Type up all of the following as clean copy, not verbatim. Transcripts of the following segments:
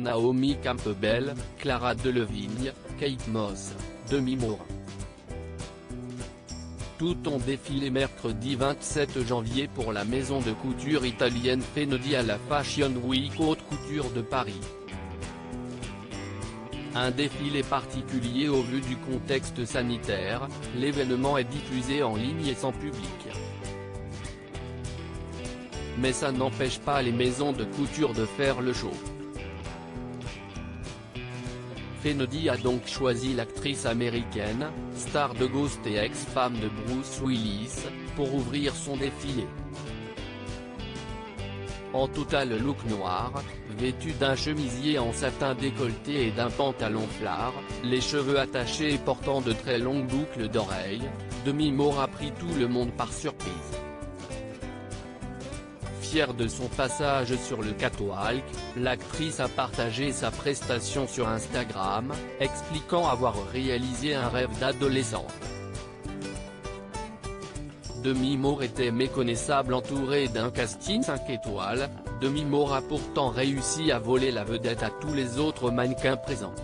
Naomi Campbell, Clara Delevingne, Kate Moss, Demi Moore. Tout ont défilé mercredi 27 janvier pour la maison de couture italienne Fenodi à la Fashion Week Haute Couture de Paris. Un défilé particulier au vu du contexte sanitaire, l'événement est diffusé en ligne et sans public. Mais ça n'empêche pas les maisons de couture de faire le show. Fenodi a donc choisi l'actrice américaine, star de Ghost et ex-femme de Bruce Willis, pour ouvrir son défilé. En total look noir, vêtue d'un chemisier en satin décolleté et d'un pantalon flare, les cheveux attachés et portant de très longues boucles d'oreilles, Demi Moore a pris tout le monde par surprise. Fière de son passage sur le catwalk, l'actrice a partagé sa prestation sur Instagram, expliquant avoir réalisé un rêve d'adolescente. Demi Moore était méconnaissable entourée d'un casting 5 étoiles, Demi Moore a pourtant réussi à voler la vedette à tous les autres mannequins présents.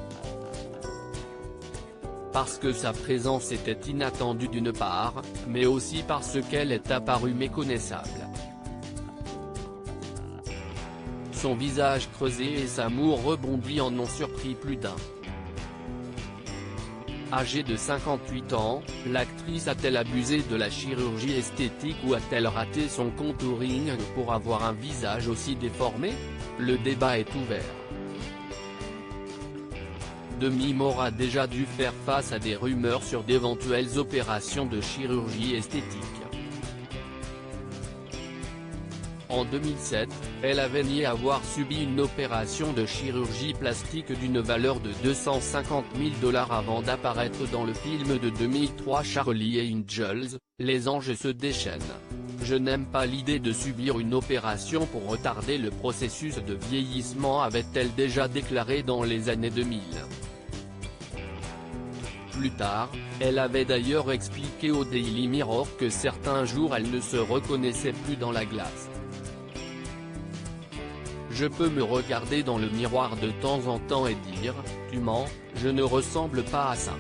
Parce que sa présence était inattendue d'une part, mais aussi parce qu'elle est apparue méconnaissable. Son visage creusé et sa moue rebondie en ont surpris plus d'un. Âgée de 58 ans, l'actrice a-t-elle abusé de la chirurgie esthétique ou a-t-elle raté son contouring pour avoir un visage aussi déformé? Le débat est ouvert. Demi Moore a déjà dû faire face à des rumeurs sur d'éventuelles opérations de chirurgie esthétique. En 2007, elle avait nié avoir subi une opération de chirurgie plastique d'une valeur de 250 000 $ avant d'apparaître dans le film de 2003 Charlie Angels, Les anges se déchaînent. Je n'aime pas l'idée de subir une opération pour retarder le processus de vieillissement, avait-elle déjà déclaré dans les années 2000. Plus tard, elle avait d'ailleurs expliqué au Daily Mirror que certains jours elle ne se reconnaissait plus dans la glace. Je peux me regarder dans le miroir de temps en temps et dire, tu mens, je ne ressemble pas à ça.